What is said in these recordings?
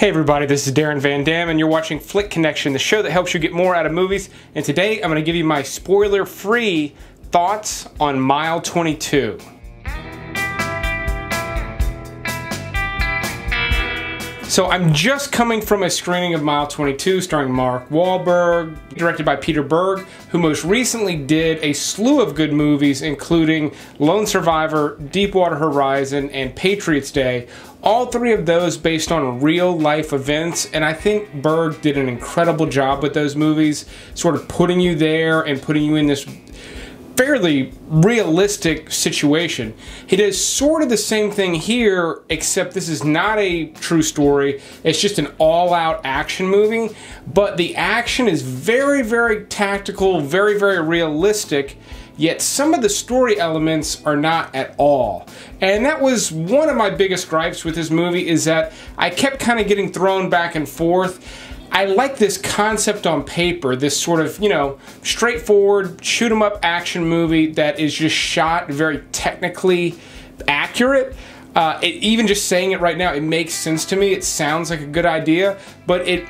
Hey everybody, this is Darren Van Dam and you're watching Flick Connection, the show that helps you get more out of movies. And today I'm going to give you my spoiler-free thoughts on Mile 22. So I'm just coming from a screening of Mile 22 starring Mark Wahlberg, directed by Peter Berg, who most recently did a slew of good movies including Lone Survivor, Deepwater Horizon, and Patriots Day. All three of those based on real life events, and I think Berg did an incredible job with those movies, sort of putting you there and putting you in this fairly realistic situation. He does sort of the same thing here, except this is not a true story. It's just an all-out action movie, but the action is very, very tactical, very, very realistic, yet some of the story elements are not at all. And that was one of my biggest gripes with this movie, is that I kept kind of getting thrown back and forth. I like this concept on paper, this sort of, you know, straightforward shoot-'em-up action movie that is just shot very technically accurate. Even just saying it right now, it makes sense to me. It sounds like a good idea, but it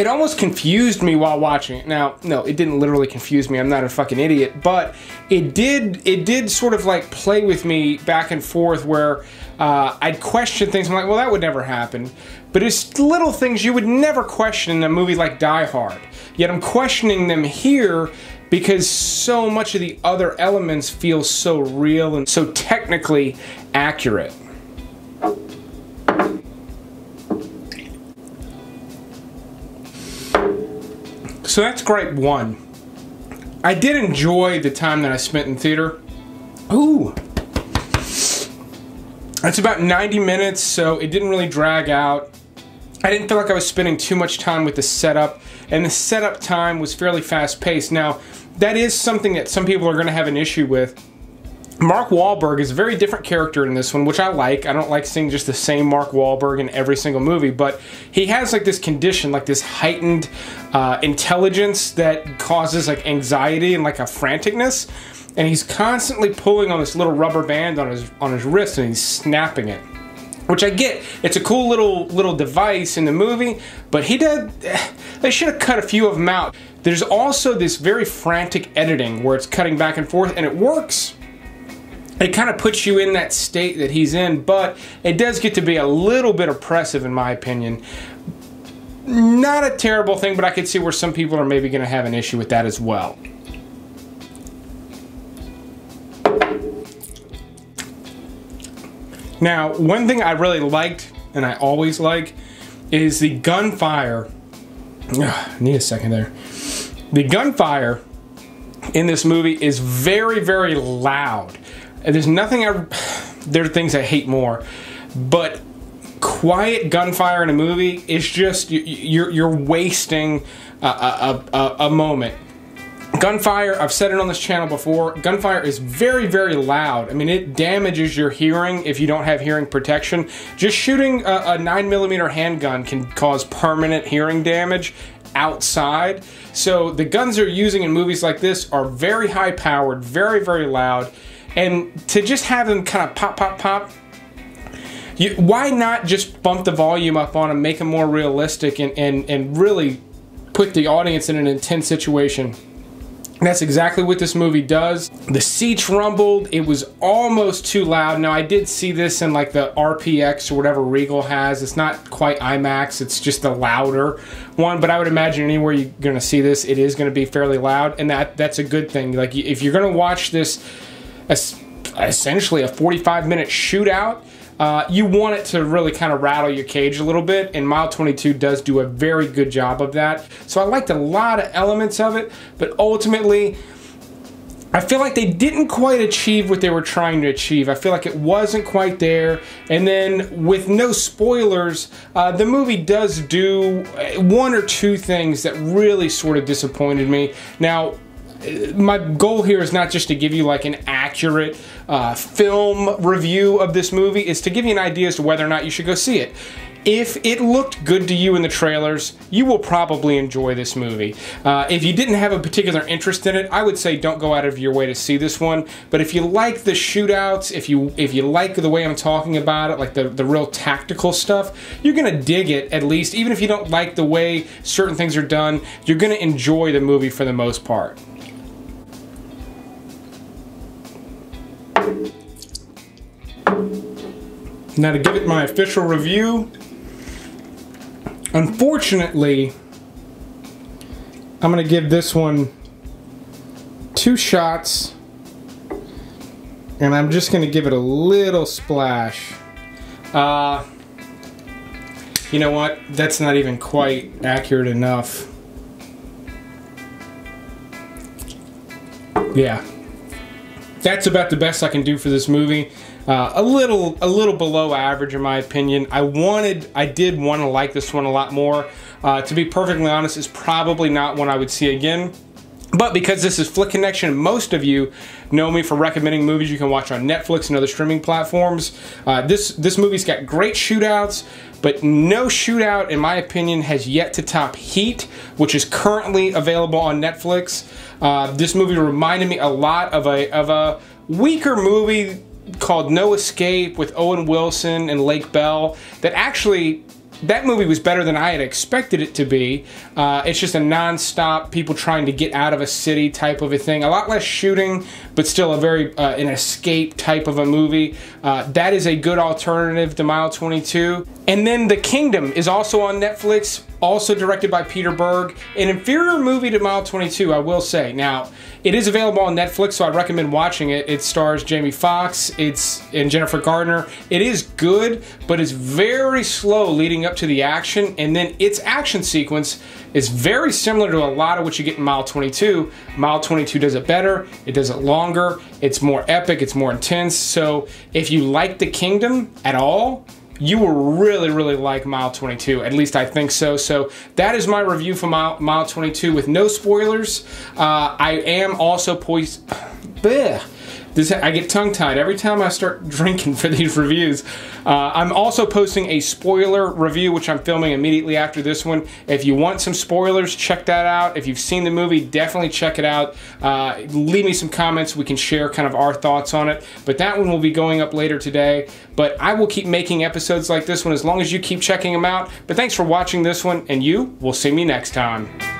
almost confused me while watching it. Now, no, it didn't literally confuse me. I'm not a fucking idiot, but it did sort of like play with me back and forth where I'd question things. I'm like, well, that would never happen. But it's little things you would never question in a movie like Die Hard. Yet I'm questioning them here because so much of the other elements feel so real and so technically accurate. So that's gripe one. I did enjoy the time that I spent in theater. Ooh. It's about 90 minutes, so it didn't really drag out. I didn't feel like I was spending too much time with the setup, and the setup time was fairly fast-paced. Now, that is something that some people are going to have an issue with. Mark Wahlberg is a very different character in this one, which I like. I don't like seeing just the same Mark Wahlberg in every single movie, but he has like this condition, like this heightened intelligence that causes like anxiety and like a franticness, and he's constantly pulling on this little rubber band on his wrist, and he's snapping it. Which I get, it's a cool little device in the movie, but they should have cut a few of them out. There's also this very frantic editing where it's cutting back and forth, and it works. It kind of puts you in that state that he's in, but it does get to be a little bit oppressive in my opinion. Not a terrible thing, but I could see where some people are maybe going to have an issue with that as well. Now, one thing I really liked, and I always like, is the gunfire. I need a second there. The gunfire in this movie is very, very loud. There's nothing there are things I hate more, but quiet gunfire in a movie is just, you're wasting a moment. Gunfire, I've said it on this channel before, gunfire is very, very loud. I mean, it damages your hearing if you don't have hearing protection. Just shooting a 9mm handgun can cause permanent hearing damage outside. So the guns they're using in movies like this are very high powered, very, very loud. And to just have them kind of pop, pop, pop, why not just bump the volume up on them, make them more realistic, and really put the audience in an intense situation? And that's exactly what this movie does. The seats rumbled. It was almost too loud. Now, I did see this in like the RPX or whatever Regal has. It's not quite IMAX. It's just a louder one. But I would imagine anywhere you're going to see this, it is going to be fairly loud. And that's a good thing. Like, if you're going to watch this, essentially a 45-minute shootout, you want it to really kind of rattle your cage a little bit, and Mile 22 does do a very good job of that. So I liked a lot of elements of it, but ultimately, I feel like they didn't quite achieve what they were trying to achieve. I feel like it wasn't quite there, and then with no spoilers, the movie does do one or two things that really sort of disappointed me. Now, my goal here is not just to give you like an accurate film review of this movie, is to give you an idea as to whether or not you should go see it. If it looked good to you in the trailers, you will probably enjoy this movie. If you didn't have a particular interest in it, I would say don't go out of your way to see this one. But if you like the shootouts, if you like the way I'm talking about it, like the real tactical stuff, you're gonna dig it at least. Even if you don't like the way certain things are done, you're gonna enjoy the movie for the most part. Now to give it my official review, unfortunately, I'm going to give this one 2 shots, and I'm just going to give it a little splash. You know what? That's not even quite accurate enough. Yeah. That's about the best I can do for this movie. A little below average in my opinion. I did want to like this one a lot more. To be perfectly honest, it's probably not one I would see again. But because this is Flick Connection, most of you know me for recommending movies you can watch on Netflix and other streaming platforms. This movie's got great shootouts, but no shootout, in my opinion, has yet to top Heat, which is currently available on Netflix. This movie reminded me a lot of a weaker movie called No Escape with Owen Wilson and Lake Bell. That movie was better than I had expected it to be. It's just a non-stop people trying to get out of a city type of a thing. A lot less shooting, but still a very an escape type of a movie. That is a good alternative to Mile 22. And then The Kingdom is also on Netflix, also directed by Peter Berg. An inferior movie to Mile 22, I will say. Now, it is available on Netflix, so I recommend watching it. It stars Jamie Foxx and Jennifer Gardner. It is good, but it's very slow leading up to the action, and then its action sequence is very similar to a lot of what you get in Mile 22. Mile 22 does it better, it does it longer, it's more epic, it's more intense. So if you like The Kingdom at all, you will really, really like Mile 22. At least I think so. So that is my review for Mile 22 with no spoilers. I am also poised... I get tongue-tied every time I start drinking for these reviews. I'm also posting a spoiler review, which I'm filming immediately after this one. If you want some spoilers, check that out. If you've seen the movie, definitely check it out. Leave me some comments. We can share kind of our thoughts on it. But that one will be going up later today. But I will keep making episodes like this one as long as you keep checking them out. But thanks for watching this one, and you will see me next time.